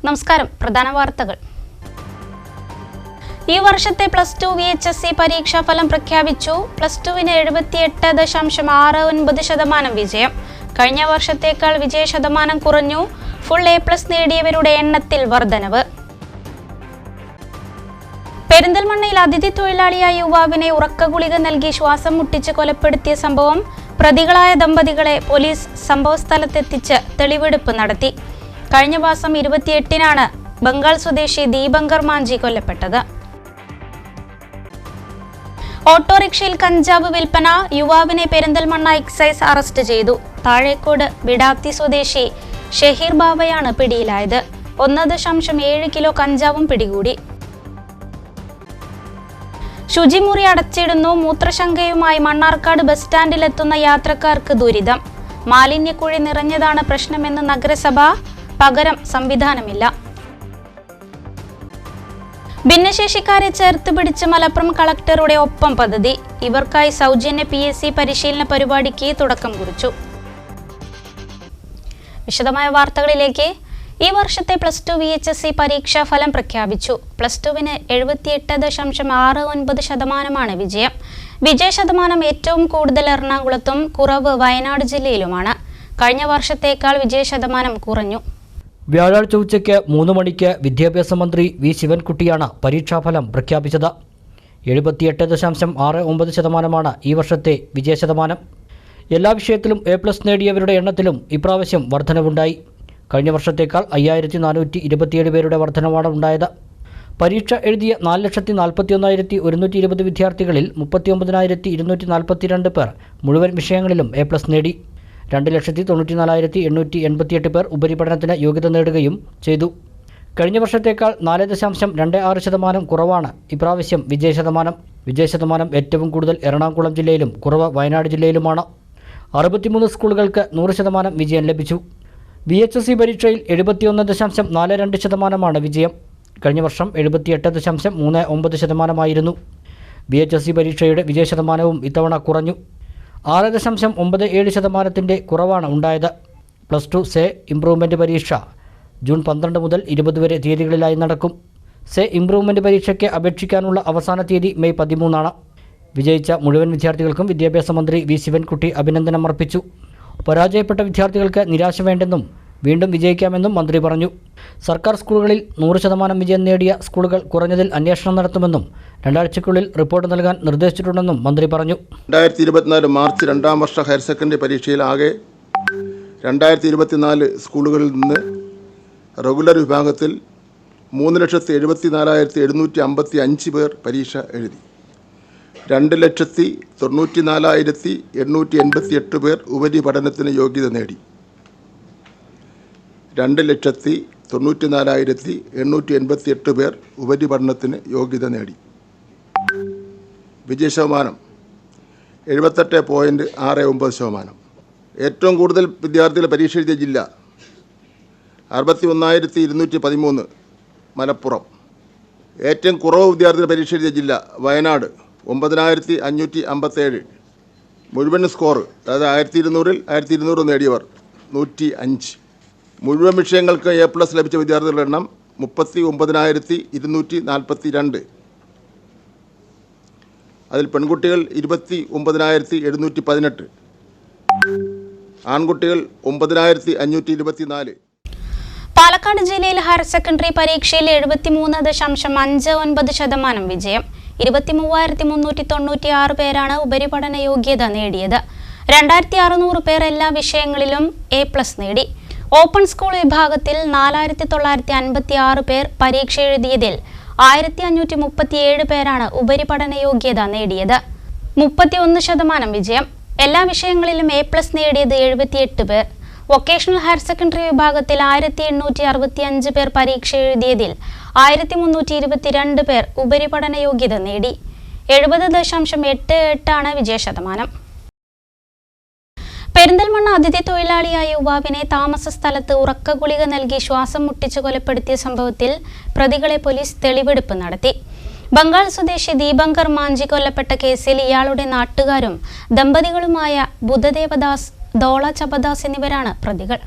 നമസ്കാരം. പ്രധാന വാർത്തകൾ. ഈ വർഷത്തെ +2 VHSE പരീക്ഷാഫലം പ്രഖ്യാപിച്ചു. +2വിന് 78.69% വിജയം. കഴിഞ്ഞ വർഷത്തേക്കാൾ വിജയശതമാനം കുറഞ്ഞു. ഫുൾ A+ നേടിയവരുടെ എണ്ണത്തിൽ വർധനവ്. പെരിന്തൽമണ്ണയിൽ അതിഥി തൊഴിലാളിയായ യുവാവിനെ ഉറക്കഗുളിക നൽകി ശ്വാസം മുട്ടിച്ച് കൊലപ്പെടുത്തിയ സംഭവം. പ്രതികളായ ദമ്പതികളെ പോലീസ് സംഭവസ്ഥലത്തെത്തിച്ച് തെളിവെടുപ്പ് നടത്തി. കഴിഞ്ഞ മാസം 28-നാണ് ബംഗാൾ സ്വദേശി ദീപങ്കർ മാഞ്ചി കൊല്ലപ്പെട്ടത്. ഓട്ടോറിക്ഷയിൽ കഞ്ചാവ് വിൽപ്പന. യുവാവിനെ പെരിന്തൽമണ്ണ എക്സൈസ് അറസ്റ്റ് ചെയ്തു. താഴേക്കോട് ബിഡാത്തി സ്വദേശി ഷഹീർ ബാബയാണ് പിടിയിലായത്. 1.7 കിലോ കഞ്ചാവും പിടികൂടി. ശുചിമുറി അടച്ചിടുന്നു. മൂത്രശങ്കയുമായി മണ്ണാർക്കാട് ബസ് സ്റ്റാൻഡിലെത്തുന്ന യാത്രക്കാർക്ക് ദുരിതം. മാലിന്യക്കുഴി നിറഞ്ഞതാണ് പ്രശ്നമെന്ന് നഗരസഭ. പകരം സംവിധാനമില്ല. ഭിന്നശേഷിക്കാരെ ചേർത്ത് പിടിച്ച് മലപ്പുറം കളക്ടറുടെ ഒപ്പം പദ്ധതി. ഇവർക്കായി സൗജന്യ PSC പരിശീലന പരിപാടിക്ക് തുടക്കം കുറിച്ചു. വിശദമായ വാർത്തകളിലേക്ക്. ഈ വർഷത്തെ +2 VHSE പരീക്ഷാ ഫലം പ്രഖ്യാപിച്ചു. +2വിന് 78.69% വിജയം. വിജയശതമാനം ഏറ്റവും കൂടുതൽ എറണാകുളത്തും കുറവ് വയനാട് ജില്ലയിലുമാണ്. കഴിഞ്ഞ വർഷത്തേക്കാൾ വിജയശതമാനം കുറഞ്ഞു. വ്യാഴാഴ്ച ഉച്ചയ്ക്ക് 3 മണിക്ക് വിദ്യാഭ്യാസ മന്ത്രി വി ശിവൻകുട്ടിയാണ് പരീക്ഷാഫലം പ്രഖ്യാപിച്ചത്. 78.69% ഈ വർഷത്തെ വിജയശതമാനം. എല്ലാ വിഷയത്തിലും A+ നേടിയവരുടെ എണ്ണത്തിലും ഇപ്രാവശ്യം വർധനവുണ്ടായി. കഴിഞ്ഞ വർഷത്തേക്കാൾ 5427 പേരുടെ വർധനവാണ് ഉണ്ടായത്. പരീക്ഷ എഴുതിയ 4,41,120 വിദ്യാർത്ഥികളിൽ 39,242 പേർ മുഴുവൻ വിഷയങ്ങളിലും A+ നേടി. 2,94,888 പേർ ഉപരിപഠനത്തിന് യോഗ്യത നേടുകയും ചെയ്തു. കഴിഞ്ഞ വർഷത്തേക്കാൾ 4.26% കുറവാണ് ഇപ്രാവശ്യം വിജയശതമാനം. വിജയശതമാനം ഏറ്റവും കൂടുതൽ എറണാകുളം ജില്ലയിലും കുറവ് വയനാട് ജില്ലയിലുമാണ്. 63 സ്കൂളുകൾക്ക് 100% വിജയം ലഭിച്ചു. VHSE പരീക്ഷയിൽ 71.42% വിജയം. കഴിഞ്ഞ വർഷം 78.39% VHSE പരീക്ഷയുടെ വിജയശതമാനവും ഇത്തവണ കുറഞ്ഞു. 6.97% കുറവാണ് ഉണ്ടായത്. +2 സേ ഇംപ്രൂവ്മെൻറ്റ് പരീക്ഷ ജൂൺ 12 മുതൽ 20 വരെ തീയതികളിലായി നടക്കും. സേ ഇംപ്രൂവ്മെൻറ്റ് പരീക്ഷയ്ക്ക് അപേക്ഷിക്കാനുള്ള അവസാന തീയതി മെയ് 13 വിജയിച്ച മുഴുവൻ വിദ്യാർത്ഥികൾക്കും വിദ്യാഭ്യാസ മന്ത്രി വി ശിവൻകുട്ടി അഭിനന്ദനം അർപ്പിച്ചു. പരാജയപ്പെട്ട വിദ്യാർത്ഥികൾക്ക് നിരാശ വേണ്ടെന്നും വീണ്ടും വിജയിക്കാമെന്നും മന്ത്രി പറഞ്ഞു. സർക്കാർ സ്കൂളുകളിൽ 100% വിജയം നേടിയ സ്കൂളുകൾ കുറഞ്ഞതിൽ അന്വേഷണം നടത്തുമെന്നും 2 ആഴ്ചയ്ക്കുള്ളിൽ റിപ്പോർട്ട് നൽകാൻ നിർദ്ദേശിച്ചിട്ടുണ്ടെന്നും മന്ത്രി പറഞ്ഞു. 2024 മാർച്ച് 2ാം വർഷ ഹയർ സെക്കൻഡറി പരീക്ഷയിൽ ആകെ 2024 സ്കൂളുകളിൽ നിന്ന് റെഗുലർ വിഭാഗത്തിൽ 3,74,755 പേർ പരീക്ഷ എഴുതി. 2,94,888 പേർ ഉപരിപഠനത്തിന് യോഗ്യത നേടി. 2,94,888 പേർ ഉപരിപഠനത്തിന് യോഗ്യത നേടി. വിജയശതമാനം 78.69%. ഏറ്റവും കൂടുതൽ വിദ്യാർത്ഥികൾ പരീക്ഷ എഴുതിയ ജില്ല 61,213 മലപ്പുറം. ഏറ്റവും കുറവ് വിദ്യാർത്ഥികൾ പരീക്ഷ എഴുതിയ ജില്ല വയനാട് 9,557. മുഴുവൻ സ്കോർ അതായത് 1,200-ൽ 1,200 നേടിയവർ 105. മുഴുവൻ വിഷയങ്ങൾക്ക് A+ ലഭിച്ച വിദ്യാർത്ഥികളുടെ എണ്ണം 39,242. അതിൽ പെൺകുട്ടികൾ 29,718, ആൺകുട്ടികൾ 9,524. പാലക്കാട് ജില്ലയിൽ ഹയർ സെക്കൻഡറി പരീക്ഷയിൽ 73.59% വിജയം. 23,396 പേരാണ് ഉപരിപഠന യോഗ്യത നേടിയത്. 2,600 പേർ എല്ലാ വിഷയങ്ങളിലും A+ നേടി. ഓപ്പൺ സ്കൂൾ വിഭാഗത്തിൽ 4,956 പേർ പരീക്ഷ എഴുതിയതിൽ 1,537 പേരാണ് ഉപരിപഠന യോഗ്യത നേടിയത്. 31% വിജയം. എല്ലാ വിഷയങ്ങളിലും A+ നേടിയത് 78 പേർ. വൊക്കേഷണൽ ഹയർ സെക്കൻഡറി വിഭാഗത്തിൽ 1,865 പേർ പരീക്ഷ എഴുതിയതിൽ 1,322 പേർ ഉപരിപഠന യോഗ്യത നേടി. 70.88% വിജയശതമാനം. പെരിന്തൽമണ്ണ അതിഥി തൊഴിലാളിയായ യുവാവിനെ താമസ സ്ഥലത്ത് ഉറക്കഗുളിക നൽകി ശ്വാസം മുട്ടിച്ച് കൊലപ്പെടുത്തിയ സംഭവത്തിൽ പ്രതികളെ പോലീസ് തെളിവെടുപ്പ് നടത്തി. ബംഗാൾ സ്വദേശി ദീപങ്കർ മാഞ്ചി കൊല്ലപ്പെട്ട കേസിൽ ഇയാളുടെ നാട്ടുകാരും ദമ്പതികളുമായ ബുദ്ധദേവദാസ്, ദോള ചപദാസ് എന്നിവരാണ് പ്രതികൾ.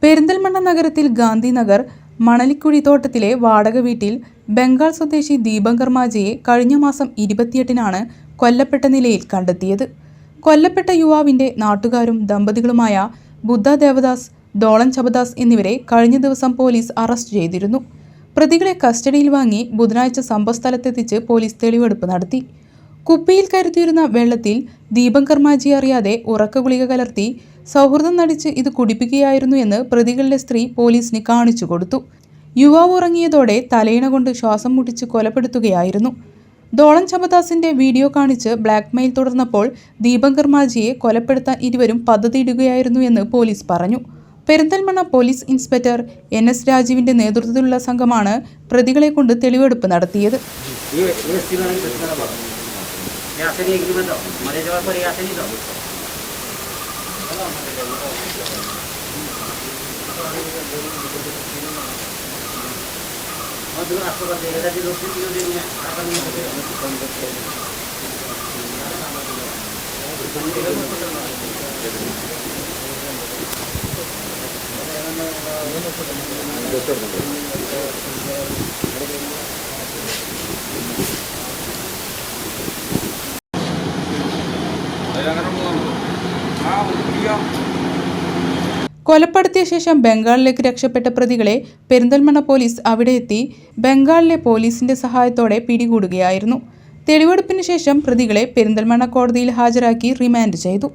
പെരിന്തൽമണ്ണ നഗരത്തിൽ ഗാന്ധിനഗർ മണലിക്കുഴി തോട്ടത്തിലെ വാടക വീട്ടിൽ ബംഗാൾ സ്വദേശി ദീപങ്കർ മാജിയെ കഴിഞ്ഞ മാസം 28-നാണ് കൊല്ലപ്പെട്ട നിലയിൽ കണ്ടെത്തിയത്. കൊല്ലപ്പെട്ട യുവാവിന്റെ നാട്ടുകാരും ദമ്പതികളുമായ ബുദ്ധ ദേവദാസ്, ഡോളൻ ചബദാസ് എന്നിവരെ കഴിഞ്ഞ ദിവസം പോലീസ് അറസ്റ്റ് ചെയ്തിരുന്നു. പ്രതികളെ കസ്റ്റഡിയിൽ വാങ്ങി ബുധനാഴ്ച സംഭവസ്ഥലത്തെത്തിച്ച് പോലീസ് തെളിവെടുപ്പ് നടത്തി. കുപ്പിയിൽ കരുതിയിരുന്ന വെള്ളത്തിൽ ദീപങ്കർ മാജി അറിയാതെ ഉറക്ക ഗുളിക കലർത്തി സൗഹൃദം നടിച്ച് ഇത് കുടിപ്പിക്കുകയായിരുന്നു എന്ന് പ്രതികളുടെ സ്ത്രീ പോലീസിന് കാണിച്ചു കൊടുത്തു. യുവാവ് ഉറങ്ങിയതോടെ തലയിണ കൊണ്ട് ശ്വാസം മുട്ടിച്ച് കൊലപ്പെടുത്തുകയായിരുന്നു. ഡോളൻ ചബദാസിന്റെ വീഡിയോ കാണിച്ച് ബ്ലാക്ക്മെയിൽ തുടർന്നപ്പോൾ ദീപങ്കർ മാജിയെ കൊലപ്പെടുത്താൻ ഇരുവരും പദ്ധതിയിടുകയായിരുന്നു എന്ന് പോലീസ് പറഞ്ഞു. പെരിന്തൽമണ്ണ പോലീസ് ഇൻസ്പെക്ടർ NS രാജീവിന്റെ നേതൃത്വത്തിലുള്ള സംഘമാണ് പ്രതികളെ കൊണ്ട് തെളിവെടുപ്പ് നടത്തിയത്. കൊലപ്പെടുത്തിയ ശേഷം ബംഗാളിലേക്ക് രക്ഷപ്പെട്ട പ്രതികളെ പെരിന്തൽമണ്ണ പോലീസ് അവിടെ എത്തി ബംഗാളിലെ പോലീസിന്റെ സഹായത്തോടെ പിടികൂടുകയായിരുന്നു. തെളിവെടുപ്പിന് ശേഷം പ്രതികളെ പെരിന്തൽമണ്ണ കോടതിയിൽ ഹാജരാക്കി റിമാൻഡ് ചെയ്തു.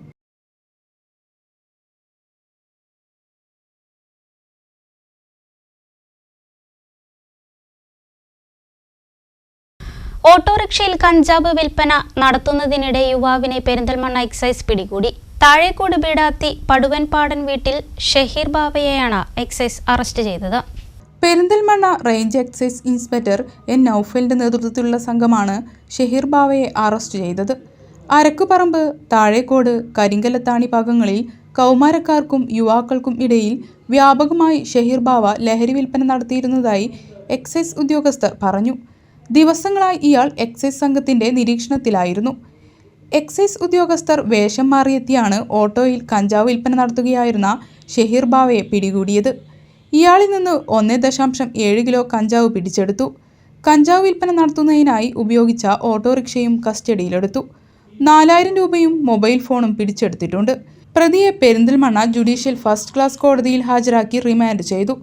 ഓട്ടോറിക്ഷയിൽ കഞ്ചാവ് വിൽപ്പന നടത്തുന്നതിനിടെ യുവാവിനെ പെരിന്തൽമണ്ണ എക്സൈസ് പിടികൂടി. താഴേക്കോട് ബീടാത്തി പടുവൻപാടൻ വീട്ടിൽ ഷഹീർ ബാവയെയാണ് എക്സൈസ് അറസ്റ്റ് ചെയ്തത്. Perinthalmanna range excise inspector N നൌഫലിന്റെ നേതൃത്വത്തിലുള്ള സംഘമാണ് ഷഹീർ ബാവയെ അറസ്റ്റ് ചെയ്തത്. അരക്കുപറമ്പ്, താഴേക്കോട്, കരിങ്കല്ലത്താണി ഭാഗങ്ങളിൽ കൗമാരക്കാർക്കും യുവാക്കൾക്കും ഇടയിൽ വ്യാപകമായി ഷഹീർ ബാവ ലഹരി വിൽപ്പന നടത്തിയിരുന്നതായി എക്സൈസ് ഉദ്യോഗസ്ഥർ പറഞ്ഞു. ദിവസങ്ങളായി ഇയാൾ എക്സൈസ് സംഘത്തിന്റെ നിരീക്ഷണത്തിലായിരുന്നു. എക്സൈസ് ഉദ്യോഗസ്ഥർ വേഷം മാറിയെത്തിയാണ് ഓട്ടോയിൽ കഞ്ചാവ് വിൽപ്പന നടത്തുകയായിരുന്ന ഷഹീർ ബാവയെ പിടികൂടിയത്. ഇയാളിൽ നിന്ന് 1.7 കിലോ കഞ്ചാവ് പിടിച്ചെടുത്തു. കഞ്ചാവ് വിൽപ്പന നടത്തുന്നതിനായി ഉപയോഗിച്ച ഓട്ടോറിക്ഷയും കസ്റ്റഡിയിലെടുത്തു. 4000 രൂപയും മൊബൈൽ ഫോണും പിടിച്ചെടുത്തിട്ടുണ്ട്. പ്രതിയെ പെരിന്തൽമണ്ണ ജുഡീഷ്യൽ ഫസ്റ്റ് ക്ലാസ് കോടതിയിൽ ഹാജരാക്കി റിമാൻഡ് ചെയ്തു.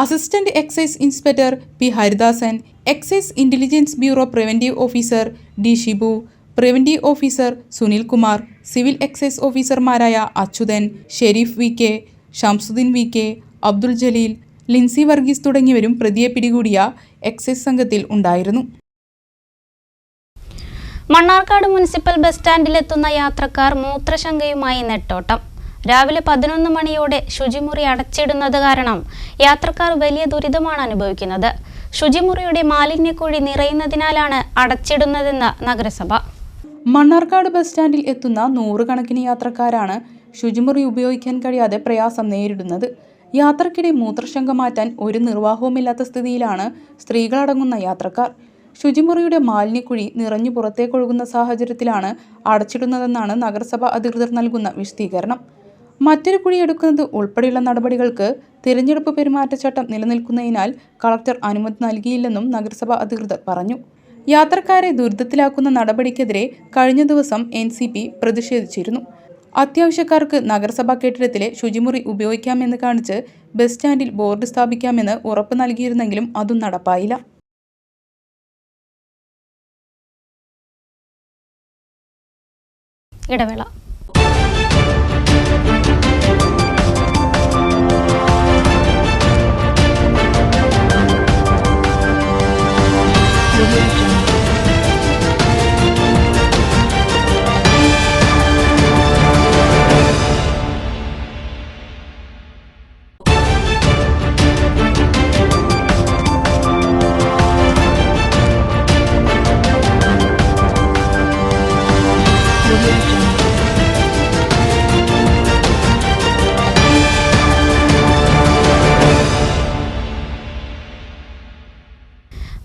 Assistant excise inspector P Haridasan, excise intelligence bureau preventive officer D Shibu, preventive officer Sunil Kumar, civil excise ഓഫീസർമാരായ അച്യുതൻ, ഷെരീഫ് VK, ഷംസുദ്ദീൻ VK, അബ്ദുൽ ജലീൽ, ലിൻസി വർഗീസ് തുടങ്ങിയവരും പ്രതിയെ പിടികൂടിയ എക്സൈസ് സംഘത്തിൽ ഉണ്ടായിരുന്നു. മണ്ണാർക്കാട് മുനിസിപ്പൽ ബസ് സ്റ്റാൻഡിലെത്തുന്ന യാത്രക്കാർ മൂത്രശങ്കയുമായി നെട്ടോട്ടം. രാവിലെ 11 മണിയോടെ ശുചിമുറി അടച്ചിടുന്നത് കാരണം യാത്രക്കാർ വലിയ ദുരിതമാണ് അനുഭവിക്കുന്നത്. ശുചിമുറിയുടെ മാലിന്യക്കുഴി നിറയുന്നതിനാലാണ് അടച്ചിടുന്നതെന്ന് നഗരസഭ. മണ്ണാർക്കാട് ബസ് സ്റ്റാൻഡിൽ എത്തുന്ന 100 കണക്കിന് യാത്രക്കാരാണ് ശുചിമുറി ഉപയോഗിക്കാൻ കഴിയാതെ പ്രയാസം നേരിടുന്നത്. യാത്രക്കിടെ മൂത്രശങ്ക മാറ്റാൻ ഒരു നിർവാഹവുമില്ലാത്ത സ്ഥിതിയിലാണ് സ്ത്രീകളടങ്ങുന്ന യാത്രക്കാർ. ശുചിമുറിയുടെ മാലിന്യക്കുഴി നിറഞ്ഞു പുറത്തേക്കൊഴുകുന്ന സാഹചര്യത്തിലാണ് അടച്ചിടുന്നതെന്നാണ് നഗരസഭ അധികൃതർ നൽകുന്ന വിശദീകരണം. മറ്റൊരു കുഴി എടുക്കുന്നത് ഉൾപ്പെടെയുള്ള നടപടികൾക്ക് തിരഞ്ഞെടുപ്പ് പെരുമാറ്റച്ചട്ടം നിലനിൽക്കുന്നതിനാൽ കളക്ടർ അനുമതി നൽകിയില്ലെന്നും നഗരസഭ അധികൃതർ പറഞ്ഞു. യാത്രക്കാരെ ദുരിതത്തിലാക്കുന്ന നടപടിക്കെതിരെ കഴിഞ്ഞ ദിവസം NCP പ്രതിഷേധിച്ചിരുന്നു. അത്യാവശ്യക്കാർക്ക് നഗരസഭാ കെട്ടിടത്തിലെ ശുചിമുറി ഉപയോഗിക്കാമെന്ന് കാണിച്ച് ബസ് സ്റ്റാൻഡിൽ ബോർഡ് സ്ഥാപിക്കാമെന്ന് ഉറപ്പ് നൽകിയിരുന്നെങ്കിലും അതും നടപ്പായില്ല. ഇടവേള.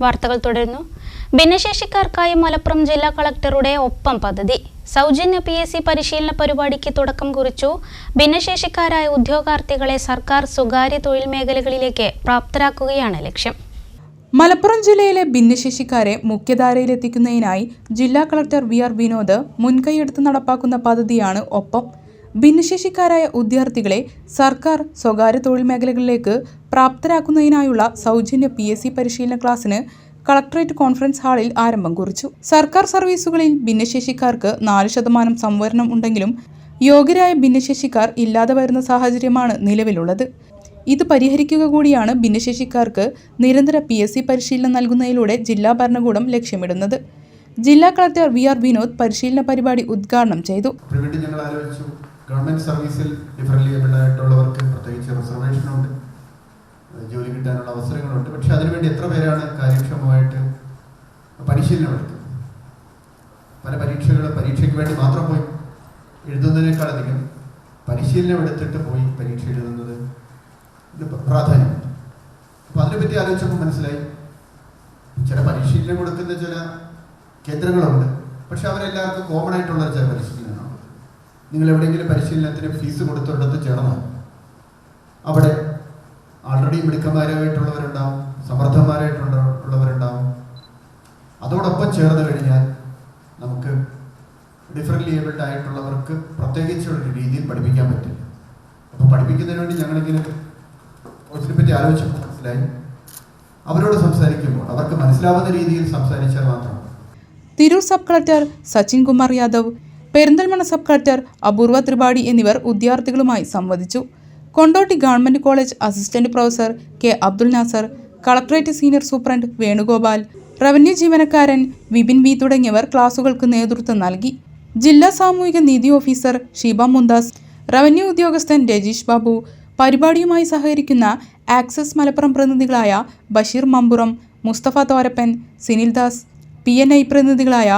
വാർത്തകൾ തുടരുന്നു. ഭിന്നശേഷിക്കാർക്കായി മലപ്പുറം ജില്ലാ കളക്ടറുടെ ഒപ്പം പദ്ധതി. സൗജന്യ PSC പരിശീലന പരിപാടിക്ക് തുടക്കം കുറിച്ചു. ഭിന്നശേഷിക്കാരായ ഉദ്യോഗാർത്ഥികളെ സർക്കാർ സ്വകാര്യ തൊഴിൽ മേഖലകളിലേക്ക് പ്രാപ്തരാക്കുകയാണ് ലക്ഷ്യം. മലപ്പുറം ജില്ലയിലെ ഭിന്നശേഷിക്കാരെ മുഖ്യധാരയിലെത്തിക്കുന്നതിനായി ജില്ലാ കളക്ടർ VR വിനോദ് മുൻകൈയെടുത്ത് നടപ്പാക്കുന്ന പദ്ധതിയാണ് ഒപ്പം. ഭിന്നശേഷിക്കാരായ ഉദ്യോഗാർത്ഥികളെ സർക്കാർ സ്വകാര്യ തൊഴിൽ മേഖലകളിലേക്ക് പ്രാപ്തരാക്കുന്നതിനായുള്ള സൗജന്യ PSC പരിശീലന ക്ലാസ്സിന് കളക്ടറേറ്റ് കോൺഫറൻസ് ഹാളിൽ ആരംഭം കുറിച്ചു. സർക്കാർ സർവീസുകളിൽ ഭിന്നശേഷിക്കാർക്ക് 4% സംവരണം ഉണ്ടെങ്കിലും യോഗ്യരായ ഭിന്നശേഷിക്കാർ ഇല്ലാതെ വരുന്ന സാഹചര്യമാണ് നിലവിലുള്ളത്. ഇത് പരിഹരിക്കുക കൂടിയാണ് ഭിന്നശേഷിക്കാർക്ക് നിരന്തര PSC പരിശീലനം നൽകുന്നതിലൂടെ ജില്ലാ ഭരണകൂടം ലക്ഷ്യമിടുന്നത്. ജില്ലാ കളക്ടർ VR വിനോദ് പരിശീലന പരിപാടി ഉദ്ഘാടനം ചെയ്തു. ഗവൺമെന്റ് സർവീസിൽ ഡിഫറൻറ്റ്ലി ഏബിൾഡ് ആയിട്ടുള്ളവർക്ക് പ്രത്യേകിച്ച് റിസർവേഷനുണ്ട്, ജോലി കിട്ടാനുള്ള അവസരങ്ങളുണ്ട്. പക്ഷെ അതിനുവേണ്ടി എത്ര പേരാണ് കാര്യക്ഷമമായിട്ട് പരിശീലനം എടുക്കുന്നത്? പല പരീക്ഷയ്ക്ക് വേണ്ടി മാത്രം പോയി എഴുതുന്നതിനേക്കാളധികം പരിശീലനം എടുത്തിട്ട് പോയി പരീക്ഷ എഴുതുന്നത് പ്രാധാന്യമുണ്ട്. അപ്പോൾ അതിനെപ്പറ്റി ആലോചിച്ചപ്പോൾ മനസ്സിലായി, ചില പരിശീലനം കൊടുക്കുന്ന ചില കേന്ദ്രങ്ങളുണ്ട്, പക്ഷെ അവരെല്ലാവർക്കും കോമൺ ആയിട്ടുള്ള ചില പരിശീലനമാണ്. നിങ്ങൾ എവിടെയെങ്കിലും പരിശീലനത്തിന് ഫീസ് കൊടുത്തിടത്ത് ചേർന്നാൽ അവിടെ ആൾറെഡി മിടുക്കന്മാരായിട്ടുള്ളവരുണ്ടാവും, സമർത്ഥന്മാരായിട്ടുള്ളവരുണ്ടാവും. അതോടൊപ്പം ചേർന്ന് കഴിഞ്ഞാൽ നമുക്ക് ഡിഫറൻറ്റ്ലി ഏബിൾഡ് ആയിട്ടുള്ളവർക്ക് പ്രത്യേകിച്ചുള്ള രീതിയിൽ പഠിപ്പിക്കാൻ പറ്റില്ല. അപ്പോൾ പഠിപ്പിക്കുന്നതിന് വേണ്ടി ഞങ്ങളിങ്ങനെ കോഴ്സിനെ പറ്റി ആലോചിച്ചപ്പോൾ മനസ്സിലായി, അവരോട് സംസാരിക്കുമ്പോൾ അവർക്ക് മനസ്സിലാവുന്ന രീതിയിൽ സംസാരിച്ചാൽ മാത്രം. Tirur sub collector Sachin Kumar Yadav, Perinthalmanna sub collector Apoorva Tripathi എന്നിവർ ഉദ്യോഗാർത്ഥികളുമായി സംവദിച്ചു. Kondotty government college assistant professor K. Abdul Nasar, collectorate senior superintendent Venugopal, revenue ജീവനക്കാരൻ വിപിൻ V തുടങ്ങിയവർ ക്ലാസുകൾക്ക് നേതൃത്വം നൽകി. ജില്ലാ സാമൂഹിക നീതി ഓഫീസർ ഷീബ മുന്താസ്, റവന്യൂ ഉദ്യോഗസ്ഥൻ രജീഷ് ബാബു, പരിപാടിയുമായി സഹകരിക്കുന്ന ആക്സസ് മലപ്പുറം പ്രതിനിധികളായ ബഷീർ മമ്പുറം, മുസ്തഫ തോരപ്പൻ, സിനിൽ ദാസ്, PNI പ്രതിനിധികളായ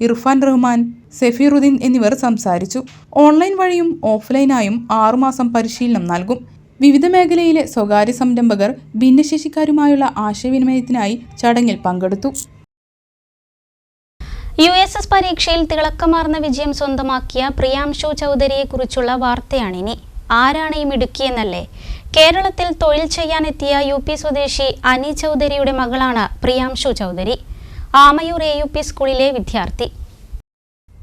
ഇർഫാൻ റഹ്മാൻ, സഫീറുദ്ദീൻ എന്നിവർ സംസാരിച്ചു. ഓൺലൈൻ വഴിയും ഓഫ്ലൈനായും 6 മാസം പരിശീലനം നൽകും. വിവിധ മേഖലയിലെ സ്വകാര്യ സംരംഭകർ ഭിന്നശേഷിക്കാരുമായുള്ള ആശയവിനിമയത്തിനായി ചടങ്ങിൽ പങ്കെടുത്തു. USS പരീക്ഷയിൽ തിളക്കമാർന്ന വിജയം സ്വന്തമാക്കിയ പ്രിയാംശു ചൗധരിയെക്കുറിച്ചുള്ള വാർത്തയാണിനി. ആരാണ് ഈ മിടുക്കിയെന്നല്ലേ? കേരളത്തിൽ തൊഴിൽ ചെയ്യാനെത്തിയ UP സ്വദേശി അനി ചൗധരിയുടെ മകളാണ് പ്രിയാംശു ചൗധരി. ആമയൂർ AUP സ്കൂളിലെ വിദ്യാർത്ഥി.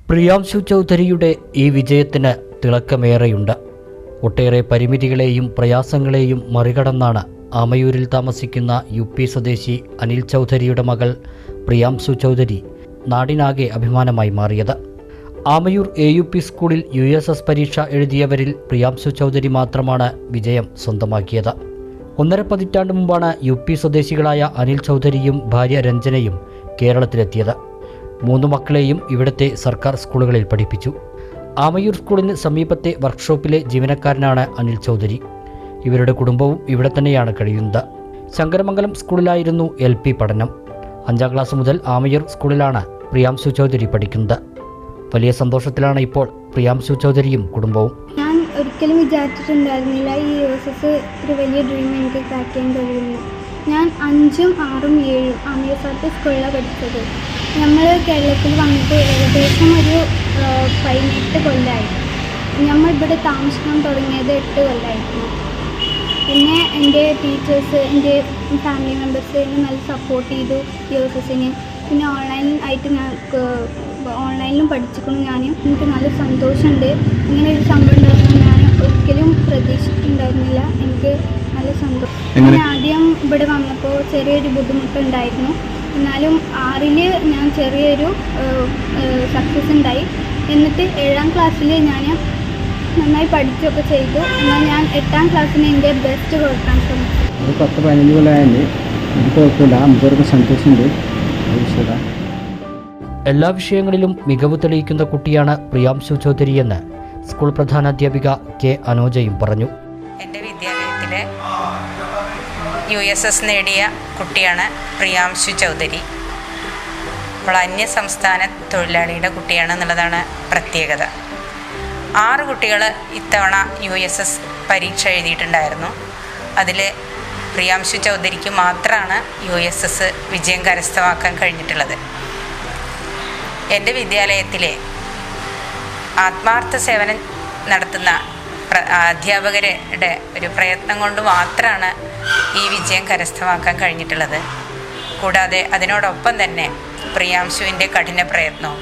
പ്രിയാംശു ചൗധരിയുടെ ഈ വിജയത്തിന് തിളക്കമേറെയുണ്ട്. ഒട്ടേറെ പരിമിതികളെയും പ്രയാസങ്ങളെയും മറികടന്നാണ് ആമയൂരിൽ താമസിക്കുന്ന UP സ്വദേശി അനിൽ ചൗധരിയുടെ മകൾ പ്രിയാംശു ചൗധരി നാടിനാകെ അഭിമാനമായി മാറിയത്. ആമയൂർ AUP സ്കൂളിൽ USS പരീക്ഷ എഴുതിയവരിൽ പ്രിയാംശു ചൗധരി മാത്രമാണ് വിജയം സ്വന്തമാക്കിയത്. 1.5 പതിറ്റാണ്ട് മുമ്പാണ് UP സ്വദേശികളായ അനിൽ ചൗധരിയും ഭാര്യ രഞ്ജനയും കേരളത്തിലെത്തിയത്. 3 മക്കളെയും ഇവിടുത്തെ സർക്കാർ സ്കൂളുകളിൽ പഠിപ്പിച്ചു. ആമയൂർ സ്കൂളിന് സമീപത്തെ വർക്ക്ഷോപ്പിലെ ജീവനക്കാരനാണ് അനിൽ ചൗധരി. ഇവരുടെ കുടുംബവും ഇവിടെ തന്നെയാണ് കഴിയുന്നത്. ശങ്കരമംഗലം സ്കൂളിലായിരുന്നു LP പഠനം. 5ാം ക്ലാസ് മുതൽ ആമയൂർ സ്കൂളിലാണ് പ്രിയാംശു ചൗധരി പഠിക്കുന്നത്. വലിയ സന്തോഷത്തിലാണ് ഇപ്പോൾ പ്രിയാംശു ചൗധരിയും കുടുംബവും. ഞാൻ ഒരിക്കലും വിചാരിച്ചിട്ടുണ്ടായിരുന്നില്ല ഈ USS ഒരു വലിയ ഡ്രീം എനിക്ക് ക്രാക്ക് ചെയ്യാൻ കഴിയുന്നു. ഞാൻ 5ഉം 6ഉം 7ഉം ആമയൂർ സ്കൂളിലാണ് പഠിച്ചത്. നമ്മൾ കേരളത്തിൽ വന്നിട്ട് ഏകദേശം ഒരു 18 കൊല്ലമായി. നമ്മൾ ഇവിടെ താമസിക്കാൻ തുടങ്ങിയത് 8 കൊല്ലമായിരുന്നു. പിന്നെ എൻ്റെ ടീച്ചേഴ്സ്, എൻ്റെ ഫാമിലി മെമ്പേഴ്സ് എന്നെ നല്ല സപ്പോർട്ട് ചെയ്തു USSന്. പിന്നെ ഓൺലൈനായിട്ട് ഞാൻ ഓൺലൈനിലും പഠിച്ചിരിക്കുന്നു. എനിക്ക് നല്ല സന്തോഷമുണ്ട്. ഇങ്ങനെ ഒരു സംഭവം ഉണ്ടാകുമ്പോൾ ഞാൻ ഒരിക്കലും പ്രതീക്ഷിച്ചിട്ടുണ്ടായിരുന്നില്ല. എനിക്ക് നല്ല സന്തോഷം. ഞാൻ ആദ്യം ഇവിടെ വന്നപ്പോൾ ചെറിയൊരു ബുദ്ധിമുട്ടുണ്ടായിരുന്നു. എന്നാലും 6ൽ ഞാൻ ചെറിയൊരു സക്സസ് ഉണ്ടായി. എന്നിട്ട് 7ാം ക്ലാസ്സിൽ ഞാൻ നന്നായി പഠിച്ചൊക്കെ ചെയ്തു. എന്നാൽ ഞാൻ 8ാം ക്ലാസ്സിന് എൻ്റെ ബെസ്റ്റ് കൊടുക്കാൻ ശ്രമിച്ചു. 10-15 കൊല്ലമായതിന് എനിക്ക് കുഴപ്പമില്ല, നമുക്കൊരു സന്തോഷമുണ്ട്. എല്ലാ വിഷയങ്ങളിലും മികവ് തെളിയിക്കുന്ന കുട്ടിയാണ് പ്രിയാംശു ചൗധരി എന്ന് സ്കൂൾ പ്രധാനാധ്യാപിക K. അനോജയും പറഞ്ഞു. എൻ്റെ വിദ്യാലയത്തിൽ USS നേടിയ കുട്ടിയാണ് പ്രിയാംശു ചൗധരി. അപ്പോൾ അന്യസംസ്ഥാന തൊഴിലാളിയുടെ കുട്ടിയാണെന്നുള്ളതാണ് പ്രത്യേകത. 6 കുട്ടികൾ ഇത്തവണ USS പരീക്ഷ എഴുതിയിട്ടുണ്ടായിരുന്നു. അതിൽ പ്രിയാംശു ചൗധരിക്ക് മാത്രമാണ് USS വിജയം കരസ്ഥമാക്കാൻ കഴിഞ്ഞിട്ടുള്ളത്. എൻ്റെ വിദ്യാലയത്തിലെ ആത്മാർത്ഥ സേവനം നടത്തുന്ന അധ്യാപകരുടെ ഒരു പ്രയത്നം കൊണ്ട് മാത്രമാണ് ഈ വിജയം കരസ്ഥമാക്കാൻ കഴിഞ്ഞിട്ടുള്ളത്. കൂടാതെ അതിനോടൊപ്പം തന്നെ പ്രിയാംശുവിൻ്റെ കഠിന പ്രയത്നവും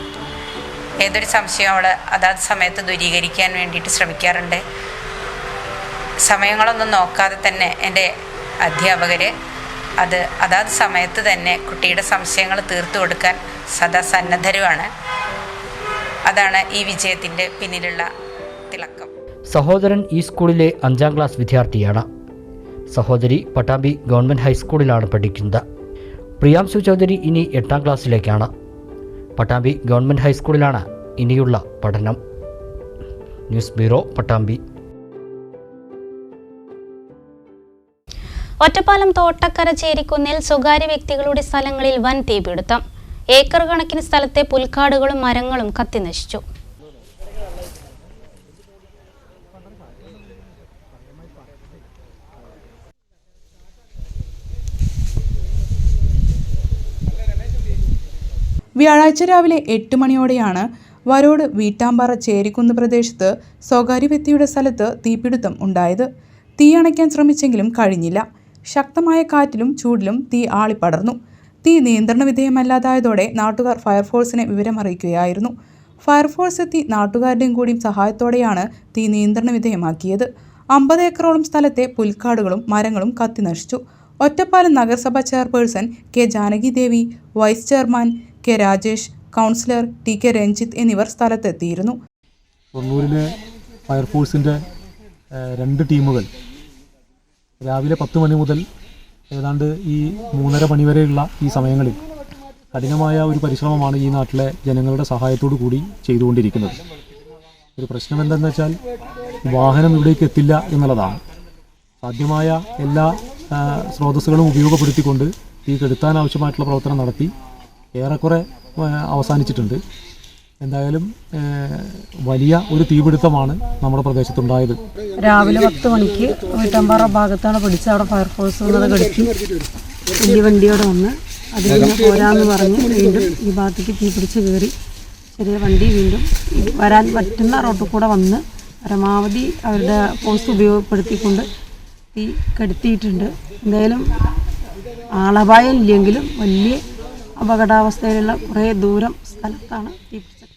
ഏതൊരു സംശയവും അവൾ അതാത് സമയത്ത് ദൂരീകരിക്കാൻ വേണ്ടിയിട്ട് ശ്രമിക്കാറുണ്ട്. സമയങ്ങളൊന്നും നോക്കാതെ തന്നെ എൻ്റെ അധ്യാപകർ അതാത് സമയത്ത് തന്നെ കുട്ടിയുടെ സംശയങ്ങൾ തീർത്തു കൊടുക്കാൻ സദാ സന്നദ്ധരുമാണ്. അതാണ് ഈ വിജയത്തിൻ്റെ പിന്നിലുള്ള തിളക്കം. സഹോദരൻ ഈ സ്കൂളിലെ 5ാം ക്ലാസ് വിദ്യാർത്ഥിയാണ്. സഹോദരി പട്ടാമ്പി ഗവൺമെൻറ് ഹൈസ്കൂളിലാണ് പഠിക്കുന്നത്. പ്രിയാംശു ചൗധരി ഇനി 8ാം ക്ലാസ്സിലേക്കാണ്. പട്ടാമ്പി ഗവൺമെൻറ് ഹൈസ്കൂളിലാണ് ഇനിയുള്ള പഠനം. News bureau, Pattambi. ഒറ്റപ്പാലം തോട്ടക്കര ചേരിക്കുന്നിൽ സ്വകാര്യ വ്യക്തികളുടെ സ്ഥലങ്ങളിൽ വൻ തീപിടുത്തം. ഏക്കർ കണക്കിന് സ്ഥലത്തെ പുൽക്കാടുകളും മരങ്ങളും കത്തിനശിച്ചു. വ്യാഴാഴ്ച രാവിലെ 8 മണിയോടെയാണ് വരോട് വീട്ടാമ്പാറ ചേരിക്കുന്ന് പ്രദേശത്ത് സ്വകാര്യ വ്യക്തിയുടെ സ്ഥലത്ത് തീപിടുത്തം ഉണ്ടായത്. തീ അണയ്ക്കാൻ ശ്രമിച്ചെങ്കിലും കഴിഞ്ഞില്ല. ശക്തമായ കാറ്റിലും ചൂടിലും തീ ആളിപ്പടർന്നു. തീ നിയന്ത്രണ വിധേയമല്ലാതായതോടെ നാട്ടുകാർ ഫയർഫോഴ്സിനെ വിവരമറിയിക്കുകയായിരുന്നു. ഫയർഫോഴ്സ് എത്തി നാട്ടുകാരുടെയും കൂടിയും സഹായത്തോടെയാണ് തീ നിയന്ത്രണ വിധേയമാക്കിയത്. 50 ഏക്കറോളം സ്ഥലത്തെ പുൽക്കാടുകളും മരങ്ങളും കത്തിനശിച്ചു. ഒറ്റപ്പാലം നഗരസഭാ chairperson K Janaki Devi, vice chairman K Rajesh, councillor T K Ranjith എന്നിവർ സ്ഥലത്തെത്തിയിരുന്നു. ഷൊർണൂരിലെ ഫയർഫോഴ്സിൻ്റെ 2 ടീമുകൾ രാവിലെ 10 മണി മുതൽ ഏതാണ്ട് ഈ 3:30 മണി വരെയുള്ള ഈ സമയങ്ങളിൽ കഠിനമായ ഒരു പരിശ്രമമാണ് ഈ നാട്ടിലെ ജനങ്ങളുടെ സഹായത്തോടു കൂടി ചെയ്തുകൊണ്ടിരിക്കുന്നത്. ഒരു പ്രശ്നം എന്തെന്ന് വെച്ചാൽ വാഹനം ഇവിടേക്ക് എത്തില്ല എന്നുള്ളതാണ്. സാധ്യമായ എല്ലാ സ്രോതസ്സുകളും ഉപയോഗപ്പെടുത്തിക്കൊണ്ട് ഈ കെടുത്താൻ ആവശ്യമായിട്ടുള്ള പ്രവർത്തനം നടത്തി ഏറെക്കുറെ അവസാനിച്ചിട്ടുണ്ട്. എന്തായാലും വലിയ ഒരു തീപിടുത്തമാണ് നമ്മുടെ പ്രദേശത്തുണ്ടായത്. രാവിലെ 10 മണിക്ക് വീട്ടാമ്പാറ ഭാഗത്താണ് പിടിച്ച് അവിടെ ഫയർഫോഴ്സ് വന്നത് കെടുത്തി വലിയ വണ്ടിയോടെ വന്ന് അത് കഴിഞ്ഞ് പോരാന്ന് പറഞ്ഞ് വീണ്ടും ഈ ഭാഗത്തേക്ക് തീ പിടിച്ച് കയറി ചെറിയ വണ്ടി വീണ്ടും വരാൻ പറ്റുന്ന റോട്ടിൽ കൂടെ വന്ന് പരമാവധി അവരുടെ ഫോഴ്സ് ഉപയോഗപ്പെടുത്തിക്കൊണ്ട് തീ കെടുത്തിയിട്ടുണ്ട്. എന്തായാലും ആളപായം ഇല്ലെങ്കിലും വലിയ അപകടാവസ്ഥയിലുള്ള കുറേ ദൂരം സ്ഥലത്താണ് തീ പിടിച്ചത്.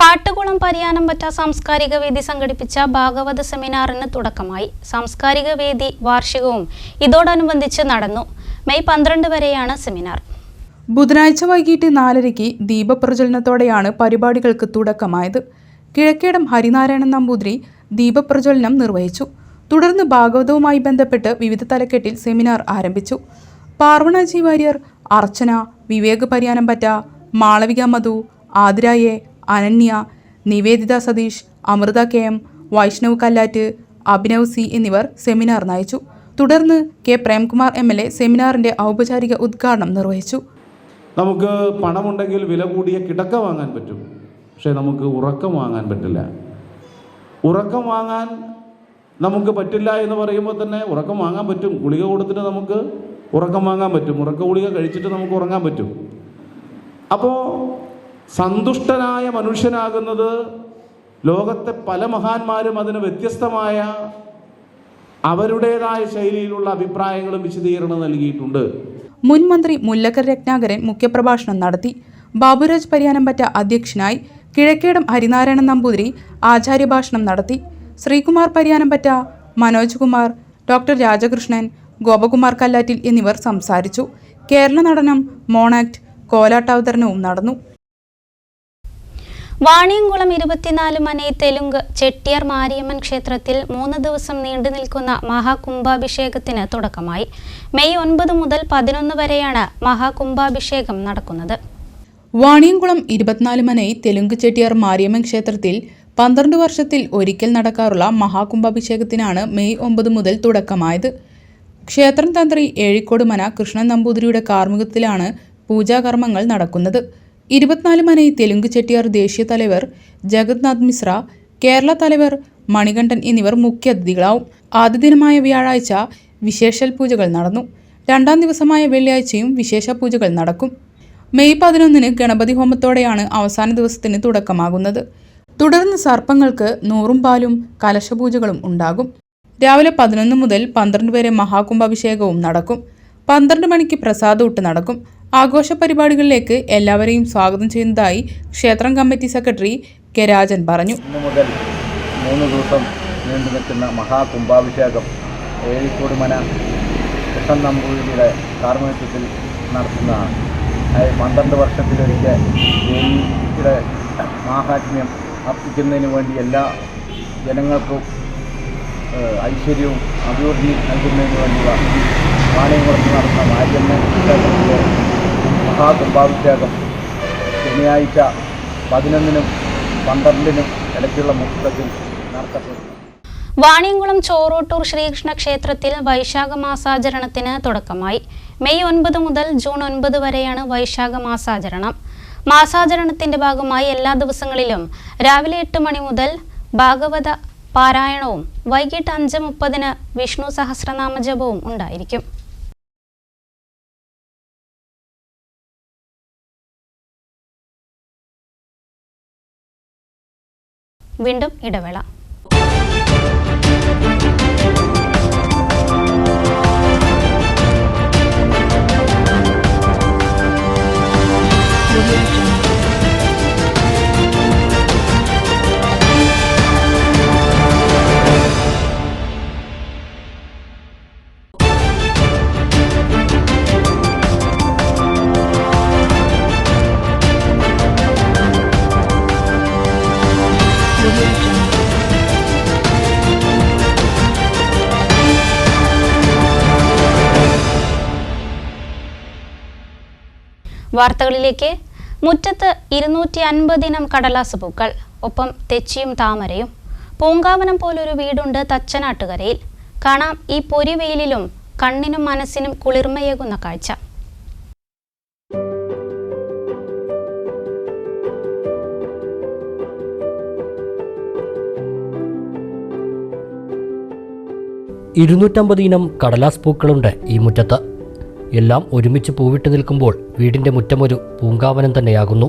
കാട്ടുകുളം പരിയാനംപറ്റ സാംസ്കാരിക വേദി സംഘടിപ്പിച്ച ഭാഗവത സെമിനാറിന് തുടക്കമായി. സാംസ്കാരിക വേദി വാർഷികവും ഇതോടനുബന്ധിച്ച് നടന്നു. മെയ് 12 വരെയാണ് സെമിനാർ. ബുധനാഴ്ച വൈകിട്ട് 4:30 ദീപപ്രജ്വലനത്തോടെയാണ് പരിപാടികൾക്ക് തുടക്കമായത്. കിഴക്കേടം ഹരിനാരായണൻ നമ്പൂതിരി ദീപപ്രജ്വലനം നിർവഹിച്ചു. തുടർന്ന് ഭാഗവതവുമായി ബന്ധപ്പെട്ട് വിവിധ തലക്കെട്ടിൽ സെമിനാർ ആരംഭിച്ചു. പാർവണ ജി വാര്യർ, അർച്ചന, വിവേക് പരിയാനംപറ്റ, മാളവിക മധു, ആതിരായെ, അനന്യ, നിവേദിത സതീഷ്, അമൃത KM, വൈഷ്ണവ് കല്ലാറ്റ്, അഭിനവ് C എന്നിവർ സെമിനാർ നയിച്ചു. തുടർന്ന് കെ പ്രേംകുമാർ MLA സെമിനാറിന്റെ ഔപചാരിക ഉദ്ഘാടനം നിർവഹിച്ചു. നമുക്ക് പണമുണ്ടെങ്കിൽ വില കൂടിയ കിടക്ക വാങ്ങാൻ പറ്റും, പക്ഷേ നമുക്ക് ഉറക്കം വാങ്ങാൻ പറ്റില്ല. ഉറക്കം വാങ്ങാൻ നമുക്ക് പറ്റില്ല എന്ന് പറയുമ്പോൾ തന്നെ ഉറക്കം വാങ്ങാൻ പറ്റും. ഗുളിക കൊടുത്തിട്ട് നമുക്ക് ഉറക്കം വാങ്ങാൻ പറ്റും. ഉറക്ക ഗുളിക കഴിച്ചിട്ട് നമുക്ക് ഉറങ്ങാൻ പറ്റും. അപ്പോൾ സന്തുഷ്ടനായ മനുഷ്യനാകുന്നത് ലോകത്തെ പല മഹാന്മാരും അതിന് വ്യത്യസ്തമായ അവരുടേതായ ശൈലിയിലുള്ള അഭിപ്രായങ്ങളും വിശദീകരണം നൽകിയിട്ടുണ്ട്. മുൻ മന്ത്രി മുല്ലക്കര രത്നാകരൻ മുഖ്യപ്രഭാഷണം നടത്തി. ബാബുരാജ് പരിയാനംപറ്റ അധ്യക്ഷനായി. കിഴക്കേടം ഹരിനാരായണൻ നമ്പൂതിരി ആചാര്യഭാഷണം നടത്തി. ശ്രീകുമാർ പരിയാനംപറ്റ, മനോജ് കുമാർ, ഡോക്ടർ രാജകൃഷ്ണൻ, ഗോപകുമാർ കല്ലാറ്റിൽ എന്നിവർ സംസാരിച്ചു. കേരള നടനം, മോണാക്ട്, കോലാട്ടാവതരണവും നടന്നു. വാണിയംകുളം 24 മന തെലുങ്ക് ചെട്ടിയാർ മാരിയമ്മൻ ക്ഷേത്രത്തിൽ 3 ദിവസം നീണ്ടു നിൽക്കുന്ന മഹാകുംഭാഭിഷേകത്തിന് തുടക്കമായി. മെയ് 9 മുതൽ 11 വരെയാണ് മഹാകുംഭാഭിഷേകം നടക്കുന്നത്. വാണിയംകുളം 24 മന തെലുങ്ക് ചെട്ടിയാർ മാരിയമ്മൻ ക്ഷേത്രത്തിൽ 12 വർഷത്തിൽ ഒരിക്കൽ നടക്കാറുള്ള മഹാകുംഭാഭിഷേകത്തിനാണ് മെയ് 9 മുതൽ തുടക്കമായത്. ക്ഷേത്രം തന്ത്രി ഏഴിക്കോട് മന കൃഷ്ണൻ നമ്പൂതിരിയുടെ കാർമ്മികത്തിലാണ് പൂജാകർമ്മങ്ങൾ നടക്കുന്നത്. 24 മന തെലുങ്ക് ചെട്ടിയാർ ദേശീയ തലവർ ജഗന്നാഥ് മിശ്ര, കേരള തലവർ മണികണ്ഠൻ എന്നിവർ മുഖ്യാതിഥികളാവും. ആദ്യ ദിനമായ വ്യാഴാഴ്ച വിശേഷൽ പൂജകൾ നടന്നു. 2ാം ദിവസമായ വെള്ളിയാഴ്ചയും വിശേഷ പൂജകൾ നടക്കും. മെയ് 11 ഗണപതി ഹോമത്തോടെയാണ് അവസാന ദിവസത്തിന് തുടക്കമാകുന്നത്. തുടർന്ന് സർപ്പങ്ങൾക്ക് നൂറും പാലും കലശപൂജകളും ഉണ്ടാകും. രാവിലെ 11 മുതൽ 12 വരെ മഹാകുംഭാഭിഷേകവും നടക്കും. 12 മണിക്ക് പ്രസാദൂട്ട് നടക്കും. ആഘോഷ പരിപാടികളിലേക്ക് എല്ലാവരെയും സ്വാഗതം ചെയ്യുന്നതായി ക്ഷേത്രം കമ്മിറ്റി സെക്രട്ടറി കെ രാജൻ പറഞ്ഞു. ഇന്നു മുതൽ 3 ദിവസം നീണ്ടു നിൽക്കുന്ന മഹാകുംഭാഭിഷേകം ഏഴിക്കോടുമന കൃഷ്ണൻ നമ്പൂതിരിയുടെ കാർമ്മികത്വത്തിൽ നടത്തുന്നതാണ്. 12 വർഷത്തിലൊരിക്കൽ ദേവിയുടെ മാഹാത്മ്യം അർപ്പിക്കുന്നതിന് വേണ്ടി എല്ലാ ജനങ്ങൾക്കും ഐശ്വര്യവും അഭിവൃദ്ധി നൽകുന്നതിന് വേണ്ടിയുള്ള വാണിയംകുളത്ത് നടന്ന മാര്യമ്മ ക്ഷേത്രത്തിലെ മഹാകുംഭാഭിഷേകം ശനിയാഴ്ച 11-നും 12-നും ഇടയ്ക്കുള്ള മുഹൂർത്തത്തിൽ നടത്തപ്പെടുന്നു. വാണിയംകുളം ചോറോട്ടൂർ ശ്രീകൃഷ്ണ ക്ഷേത്രത്തിൽ വൈശാഖ മാസാചരണത്തിന് തുടക്കമായി. മെയ് 9 മുതൽ ജൂൺ 9 വരെയാണ് വൈശാഖ മാസാചരണം. മാസാചരണത്തിന്റെ ഭാഗമായി എല്ലാ ദിവസങ്ങളിലും രാവിലെ 8 മണി മുതൽ ഭാഗവത പാരായണവും വൈകിട്ട് 5:30 വിഷ്ണു സഹസ്രനാമ ജപവും ഉണ്ടായിരിക്കും. വീണ്ടും ഇടവേള. വാർത്തകളിലേക്ക്. മുറ്റത്ത് 250 ഇനം കടലാസ് പൂക്കൾ, ഒപ്പം തെച്ചിയും താമരയും. പൂങ്കാവനം പോലൊരു വീടുണ്ട് തച്ചനാട്ടുകരയിൽ. കാണാം ഈ പൊരിവെയിലിലും കണ്ണിനും മനസ്സിനും കുളിർമയേകുന്ന കാഴ്ച. ഇനം കടലാസ് പൂക്കളുണ്ട് ഈ മുറ്റത്ത്. എല്ലാം ഒരുമിച്ച് പൂവിട്ട് നിൽക്കുമ്പോൾ വീടിന്റെ മുറ്റമൊരു പൂങ്കാവനം തന്നെയാകുന്നു.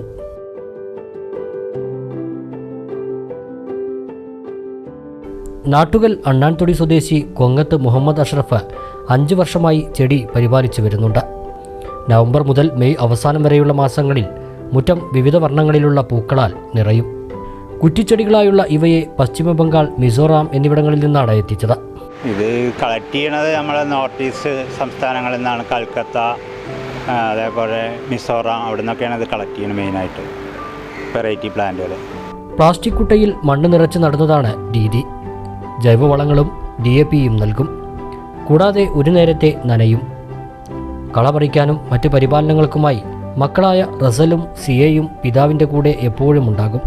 നാട്ടുകൽ അണ്ണാൻതൊടി സ്വദേശി കൊങ്ങത്ത് മുഹമ്മദ് അഷ്റഫ് 5 വർഷമായി ചെടി പരിപാലിച്ചു വരുന്നുണ്ട്. നവംബർ മുതൽ മെയ് അവസാനം വരെയുള്ള മാസങ്ങളിൽ മുറ്റം വിവിധ വർണ്ണങ്ങളിലുള്ള പൂക്കളാൽ നിറയും. കുറ്റിച്ചെടികളായുള്ള ഇവയെ പശ്ചിമ ബംഗാൾ, മിസോറാം എന്നിവിടങ്ങളിൽ നിന്നാണ് എത്തിച്ചത്. ഇത് കളക്ട് ചെയ്യണത് നമ്മളെ നോർത്ത് ഈസ്റ്റ് സംസ്ഥാനങ്ങളിൽ നിന്നാണ്. കൽക്കത്ത, അതേപോലെ മിസോറാം, അവിടെ നിന്നൊക്കെയാണ് ഇത് കളക്ട് ചെയ്യുന്നത് മെയിനായിട്ട്. വെറൈറ്റി പ്ലാന്റുകൾ. പ്ലാസ്റ്റിക് കുട്ടയിൽ മണ്ണ് നിറച്ച് നടുന്നതാണ് രീതി. ജൈവവളങ്ങളും DAPയും നൽകും. കൂടാതെ ഒരു നേരത്തെ നനയും. കള പറിക്കാനും മറ്റ് പരിപാലനങ്ങൾക്കുമായി മക്കളായ റസലും സിയയും പിതാവിൻ്റെ കൂടെ എപ്പോഴും ഉണ്ടാകും.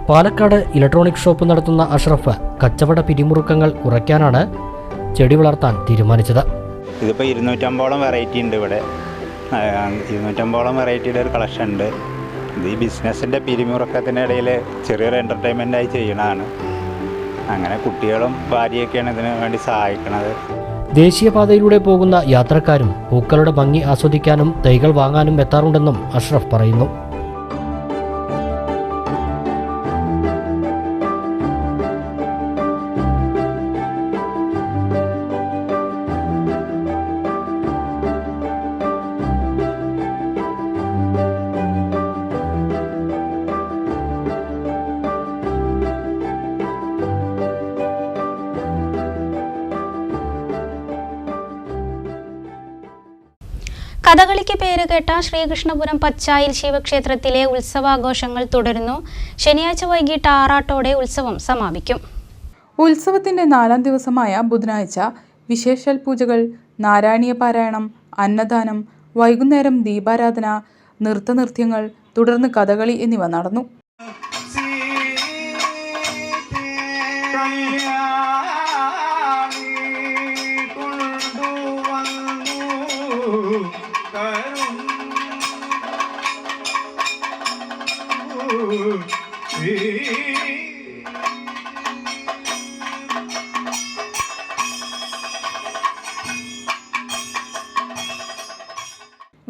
പാലക്കാട് ഇലക്ട്രോണിക് ഷോപ്പ് നടത്തുന്ന അഷ്റഫ് കച്ചവട പിരിമുറുക്കങ്ങൾ കുറയ്ക്കാനാണ് ചെടി വളർത്താൻ തീരുമാനിച്ചത്. ഇതിപ്പോൾ 250ഓളം വെറൈറ്റി ഉണ്ട് ഇവിടെ. 250ഓളം വെറൈറ്റിയുടെ ഒരു കളക്ഷൻ ഉണ്ട്. ഇത് ഈ ബിസിനസ്സിൻ്റെ പിരിമുറുക്കത്തിനിടയിൽ ചെറിയൊരു എൻ്റർടൈൻമെൻറ്റായി ചെയ്യണതാണ്. അങ്ങനെ കുട്ടികളും ഭാര്യയൊക്കെയാണ് ഇതിനു വേണ്ടി സഹായിക്കുന്നത്. ദേശീയപാതയിലൂടെ പോകുന്ന യാത്രക്കാരും പൂക്കളുടെ ഭംഗി ആസ്വദിക്കാനും തൈകൾ വാങ്ങാനും എത്താറുണ്ടെന്നും അഷ്റഫ് പറയുന്നു. കഥകളിക്ക് പേരുകേട്ട ശ്രീകൃഷ്ണപുരം പച്ചായിൽ ശിവക്ഷേത്രത്തിലെ ഉത്സവാഘോഷങ്ങൾ തുടരുന്നു. ശനിയാഴ്ച വൈകിട്ട് 6 ഉത്സവം സമാപിക്കും. ഉത്സവത്തിന്റെ 4ാം ദിവസമായ ബുധനാഴ്ച വിശേഷൽ പൂജകൾ, നാരായണീയ പാരായണം, അന്നദാനം, വൈകുന്നേരം ദീപാരാധന, നൃത്തനൃത്യങ്ങൾ, തുടർന്ന് കഥകളി എന്നിവ നടന്നു.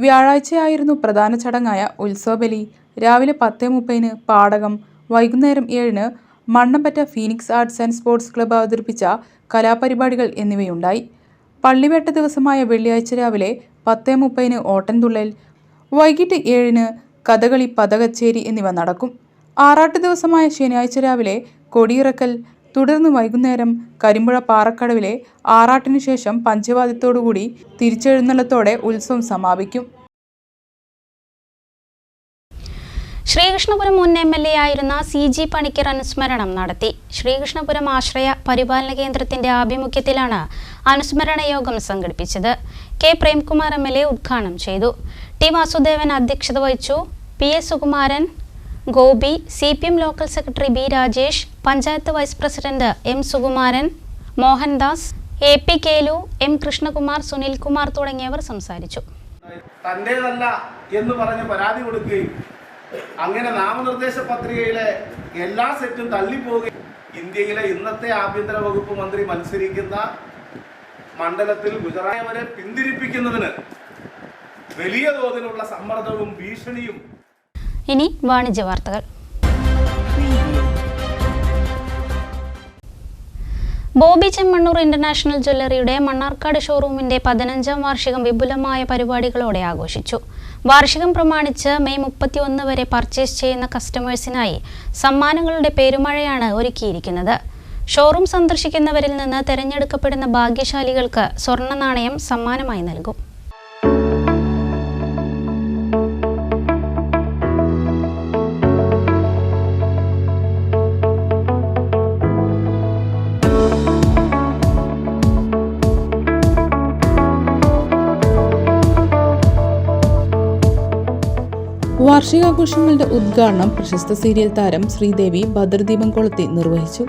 വ്യാഴാഴ്ചയായിരുന്നു പ്രധാന ചടങ്ങായ ഉത്സവബലി. രാവിലെ 10:30 പാടകം, വൈകുന്നേരം 7 Mannampatta Phoenix arts and sports club അവതരിപ്പിച്ച കലാപരിപാടികൾ എന്നിവയുണ്ടായി. പള്ളിവേട്ട ദിവസമായ വെള്ളിയാഴ്ച രാവിലെ 10:30 ഓട്ടൻതുള്ളൽ, വൈകിട്ട് 7 കഥകളി, പദകച്ചേരി എന്നിവ നടക്കും. ആറാട്ട് ദിവസമായ ശനിയാഴ്ച രാവിലെ കൊടിയിറക്കൽ, തുടർന്ന് വൈകുന്നേരം കരിമ്പുഴ പാറക്കടവിലെ ആറാട്ടിനു ശേഷം പഞ്ചവാദ്യത്തോടുകൂടി തിരിച്ചെഴുന്നള്ളത്തോടെ ഉത്സവം സമാപിക്കും. ശ്രീകൃഷ്ണപുരം മുൻ MLA ആയിരുന്ന CG പണിക്കർ അനുസ്മരണം നടത്തി. ശ്രീകൃഷ്ണപുരം ആശ്രയ പരിപാലന കേന്ദ്രത്തിന്റെ ആഭിമുഖ്യത്തിലാണ് അനുസ്മരണ യോഗം സംഘടിപ്പിച്ചത്. K. പ്രേംകുമാർ MLA ഉദ്ഘാടനം ചെയ്തു. T. വാസുദേവൻ അധ്യക്ഷത വഹിച്ചു. PS. Sukumaran, Gopi, CPM local secretary B. Rajesh, panchayat vice president M. Sukumaran, Mohandas, AP. Kelu, M. Krishnakumar, Sunilkumar തുടങ്ങിയവർ സംസാരിച്ചു. തന്റേതല്ല എന്ന് പറഞ്ഞ് പരാതി കൊടുക്കുകയും അങ്ങനെ നാമനിർദ്ദേശ പത്രികയിലെ എല്ലാ സെറ്റും തള്ളിപ്പോവുകയും ഇന്ത്യയിലെ ഇന്നത്തെ ആഭ്യന്തര വകുപ്പ് മന്ത്രി മത്സരിക്കുന്ന മണ്ഡലത്തിൽ ഗുജറാത്ത് വരെ പിന്തിരിപ്പിക്കുന്നതിന് വലിയ തോതിലുള്ള സമ്മർദ്ദവും ഭീഷണിയും. ഇനി വാണിജ്യ വാർത്തകൾ. ബോബി ചെമ്മണ്ണൂർ ഇന്റർനാഷണൽ ജ്വല്ലറിയുടെ മണ്ണാർക്കാട് ഷോറൂമിന്റെ 15ാം വാർഷികം വിപുലമായ പരിപാടികളോടെ ആഘോഷിച്ചു. വാർഷികം പ്രമാണിച്ച് മെയ് 31 വരെ പർച്ചേസ് ചെയ്യുന്ന കസ്റ്റമേഴ്സിനായി സമ്മാനങ്ങളുടെ പെരുമഴയാണ് ഒരുക്കിയിരിക്കുന്നത്. ഷോറൂം സന്ദർശിക്കുന്നവരിൽ നിന്ന് തിരഞ്ഞെടുക്കപ്പെടുന്ന ഭാഗ്യശാലികൾക്ക് സ്വർണ്ണ നാണയം സമ്മാനമായി നൽകും. വാർഷികാഘോഷങ്ങളുടെ ഉദ്ഘാടനം പ്രശസ്ത സീരിയൽ താരം ശ്രീദേവി ഭദ്രദീപം കൊളുത്തി നിർവഹിച്ചു.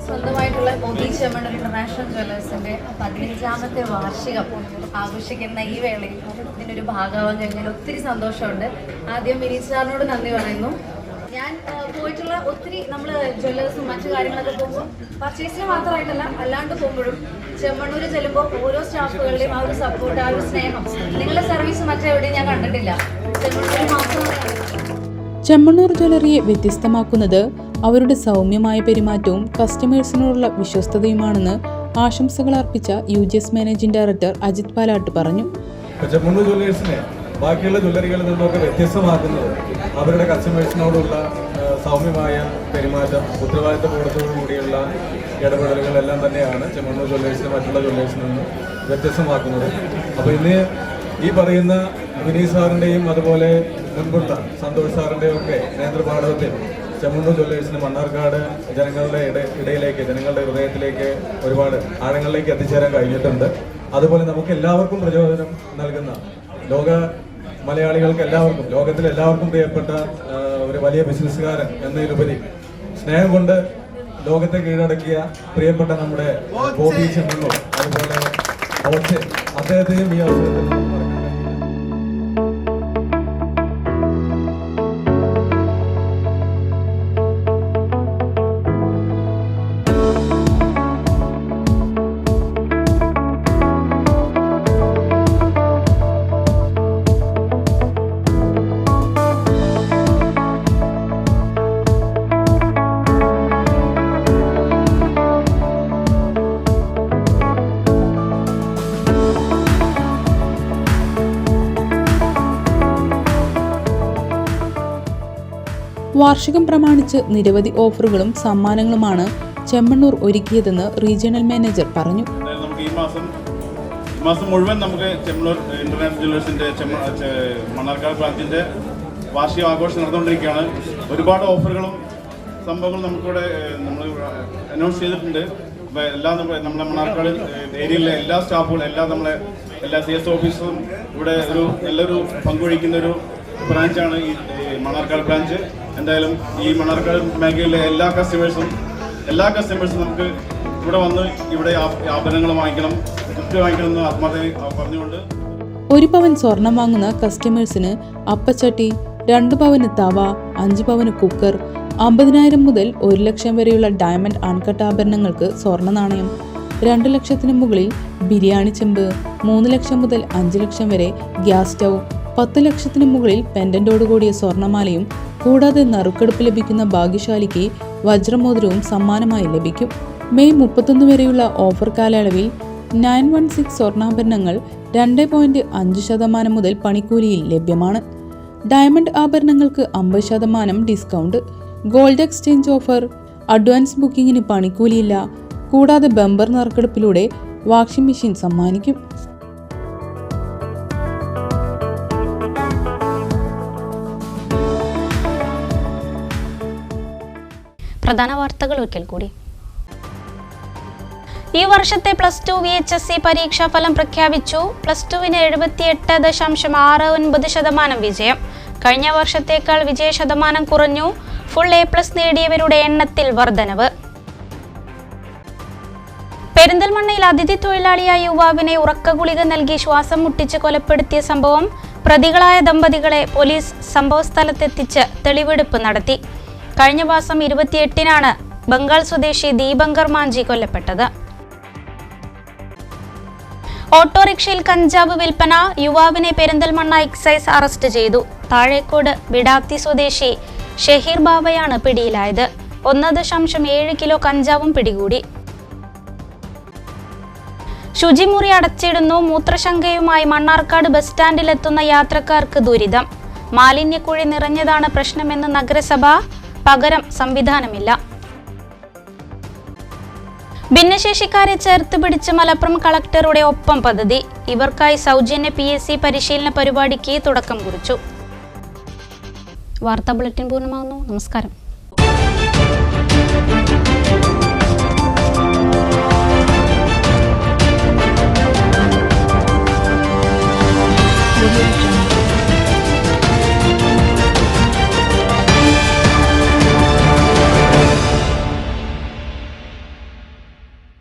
സ്വന്തമായിട്ടുള്ള ബോബി ചെമ്മണ്ണൂർ ഇന്റർനാഷണൽ ജ്വല്ലേഴ്സിന്റെ 15ാമത്തെ വാർഷികം ആഘോഷിക്കുന്ന ഈ വേളയിൽ ഇതിനൊരു ഭാഗമാകാൻ കഴിഞ്ഞാൽ ഒത്തിരി സന്തോഷമുണ്ട്. ആദ്യം വിനീത് സാറിനോട് നന്ദി പറയുന്നു. ഞാൻ പോയിട്ടുള്ള ഒത്തിരി നമ്മൾ ജ്വല്ലേഴ്സും മറ്റു കാര്യങ്ങളൊക്കെ പോകുമ്പോൾ പർച്ചേസിന് മാത്രമായിട്ടല്ല അല്ലാണ്ട് പോകുമ്പോഴും ചെമ്മണ്ണൂർ ചെല്ലുമ്പോൾ ഓരോ സ്റ്റാഫുകളുടെയും ആ ഒരു സപ്പോർട്ട്, ആ ഒരു സ്നേഹം, നിങ്ങളുടെ സർവീസ് മറ്റെവിടെയും ഞാൻ കണ്ടിട്ടില്ല. ചെമ്മണ്ണൂർ മാത്രമാണ്. ചെമ്മണ്ണൂർ ജ്വല്ലറിയെ വ്യത്യസ്തമാക്കുന്നത് അവരുടെ സൗമ്യമായ പെരുമാറ്റവും കസ്റ്റമേഴ്സിനോടുള്ള വിശ്വസ്തതയുമാണെന്ന് ആശംസകൾ അർപ്പിച്ച UGS managing director Ajith Palatt പറഞ്ഞു. ചെമ്മണ്ണൂർ ജ്വല്ലേഴ്സിനെ ബാക്കിയുള്ള ജ്വല്ലറികളിൽ നിന്നൊക്കെ വ്യത്യസ്തമാക്കുന്നത് അവരുടെ കസ്റ്റമേഴ്സിനോടുള്ള സൗമ്യമായ പെരുമാറ്റം, ഉത്തരവാദിത്തബോധത്തോടു കൂടിയുള്ള ഇടപെടലുകളെല്ലാം തന്നെയാണ് ചെമ്മണ്ണൂർ ജ്വല്ലേഴ്സിനെ മറ്റുള്ള ജ്വല്ലേഴ്സിൽ നിന്ന് വ്യത്യസ്തമാക്കുന്നത്. അപ്പോൾ ഇന്ന് ഈ പറയുന്ന വിനീത് സാറിൻ്റെയും അതുപോലെ മുൻപുള്ള സന്തോഷ് സാറിൻ്റെയും ഒക്കെ നേതൃപാഠത്തിൽ ചെമ്മണ്ണൂർ ജ്വല്ലേഴ്സിന് മണ്ണാർക്കാട് ജനങ്ങളുടെ ഇടയിലേക്ക്, ജനങ്ങളുടെ ഹൃദയത്തിലേക്ക് ഒരുപാട് ആഴങ്ങളിലേക്ക് എത്തിച്ചേരാൻ കഴിഞ്ഞിട്ടുണ്ട്. അതുപോലെ നമുക്ക് എല്ലാവർക്കും പ്രചോദനം നൽകുന്ന, ലോക മലയാളികൾക്ക് എല്ലാവർക്കും, ലോകത്തിലെ എല്ലാവർക്കും പ്രിയപ്പെട്ട ഒരു വലിയ ബിസിനസ്സുകാരൻ എന്നതിലുപരി സ്നേഹം കൊണ്ട് ലോകത്തെ കീഴടക്കിയ പ്രിയപ്പെട്ട നമ്മുടെ ബോബി ചെമ്മണ്ണൂർ, അതുപോലെ അദ്ദേഹത്തെയും ഈ അവസരത്തിൽ നമുക്ക് മറക്കാൻ കഴിയില്ല. വാർഷികം പ്രമാണിച്ച് നിരവധി ഓഫറുകളും സമ്മാനങ്ങളുമാണ് ചെമ്മണ്ണൂർ ഒരുക്കിയതെന്ന് റീജിയണൽ മാനേജർ പറഞ്ഞു. നമുക്ക് ഈ മാസം മുഴുവൻ നമുക്ക് ചെമ്മണ്ണൂർ ഇന്റർനാഷണൽ ജ്വല്ലേഴ്സിന്റെ മണ്ണാർക്കാട് ബ്രാഞ്ചിന്റെ വാർഷിക ആഘോഷം നടന്നുകൊണ്ടിരിക്കുകയാണ്. ഒരുപാട് ഓഫറുകളും സംഭവങ്ങളും നമുക്കിവിടെ നമ്മൾ അനൗൺസ് ചെയ്തിട്ടുണ്ട്. അപ്പോൾ എല്ലാം നമ്മുടെ മണ്ണാർക്കാട് ഏരിയയിലെ എല്ലാ സ്റ്റാഫുകളും, എല്ലാ CS ഓഫീസറും ഇവിടെ നല്ലൊരു പങ്കുവഹിക്കുന്ന ഒരു ബ്രാഞ്ചാണ് ഈ മണ്ണാർക്കാട് ബ്രാഞ്ച്. എന്തായാലും ഈ മണ്ണാർക്കാട് മേഖലയിലെ എല്ലാ കസ്റ്റമേഴ്സും നമുക്ക് ഇവിടെ വന്ന് ഇവിടെ ആഭരണങ്ങൾ വാങ്ങിക്കണം, ഗിഫ്റ്റ് വാങ്ങിക്കണം എന്ന് ആത്മാർത്ഥമായി പറഞ്ഞുകൊണ്ട് 1 പവൻ സ്വർണം വാങ്ങുന്ന കസ്റ്റമേഴ്സിന് അപ്പച്ചട്ടി, 2 പവന് തവ, 5 പവന് കുക്കർ, 50,000 മുതൽ 1 ലക്ഷം വരെയുള്ള ഡയമണ്ട് അൺകട്ട് ആഭരണങ്ങൾക്ക് സ്വർണ്ണ നാണയം, 2 ലക്ഷത്തിന് മുകളിൽ ബിരിയാണി ചെമ്പ്, 3 ലക്ഷം മുതൽ 5 ലക്ഷം വരെ ഗ്യാസ് സ്റ്റൗ, 10 ലക്ഷത്തിന് മുകളിൽ പെൻഡന്റോട് കൂടിയ സ്വർണ്ണമാലയും കൂടാതെ നറുക്കെടുപ്പ് ലഭിക്കുന്ന ഭാഗ്യശാലിക്ക് വജ്രമോതിരവും സമ്മാനമായി ലഭിക്കും. മെയ് 31 വരെയുള്ള ഓഫർ കാലയളവിൽ 916 സ്വർണ്ണാഭരണങ്ങൾ 2.5% മുതൽ പണിക്കൂലിയിൽ ലഭ്യമാണ്. ഡയമണ്ട് ആഭരണങ്ങൾക്ക് 50% discount, gold exchange offer, advance ബുക്കിംഗിന് പണിക്കൂലിയില്ല. കൂടാതെ ബമ്പർ നറുക്കെടുപ്പിലൂടെ വാഷിംഗ് മെഷീൻ സമ്മാനിക്കും. പ്രധാന വാർത്തകൾ ഒരിക്കൽ കൂടി. ഈ വർഷത്തെ +2 VHSC പരീക്ഷാ ഫലം പ്രഖ്യാപിച്ചു. +2വിന് 78.69% വിജയം. കഴിഞ്ഞ വർഷത്തേക്കാൾ വിജയ ശതമാനം കുറഞ്ഞു. ഫുൾ A+ നേടിയവരുടെ എണ്ണത്തിൽ വർധനവ്. പെരിന്തൽമണ്ണയിൽ അതിഥി തൊഴിലാളിയായ യുവാവിനെ ഉറക്കഗുളിക നൽകി ശ്വാസം മുട്ടിച്ച് കൊലപ്പെടുത്തിയ സംഭവം. പ്രതികളായ ദമ്പതികളെ പോലീസ് സംഭവസ്ഥലത്തെത്തിച്ച് തെളിവെടുപ്പ് നടത്തി. കഴിഞ്ഞ മാസം 28-നാണ് ബംഗാൾ സ്വദേശി ദീപങ്കർ മാഞ്ചി കൊല്ലപ്പെട്ടത്. ഓട്ടോറിക്ഷയിൽ കഞ്ചാവ് വിൽപ്പന. യുവാവിനെ പെരിന്തൽമണ്ണ എക്സൈസ് അറസ്റ്റ് ചെയ്തു. താഴേക്കോട് ബിഡാത്തി സ്വദേശി ഷഹീർ ബാവയാണ് പിടിയിലായത്. 1.7 കിലോ കഞ്ചാവും പിടികൂടി. ശുചിമുറി അടച്ചിടുന്നു. മൂത്രശങ്കയുമായി മണ്ണാർക്കാട് ബസ് സ്റ്റാൻഡിലെത്തുന്ന യാത്രക്കാർക്ക് ദുരിതം. മാലിന്യക്കുഴി നിറഞ്ഞതാണ് പ്രശ്നമെന്ന് നഗരസഭ. പകരം സംവിധാനമില്ല. ഭിന്നശേഷിക്കാരെ ചേർത്ത് പിടിച്ച് മലപ്പുറം കളക്ടറുടെ ഒപ്പം പദ്ധതി. ഇവർക്കായി സൗജന്യ PSC പരിശീലന പരിപാടിക്ക് തുടക്കം കുറിച്ചു. വാർത്താ ബുള്ളറ്റിൻ പൂർണ്ണമാകുന്നു. നമസ്കാരം.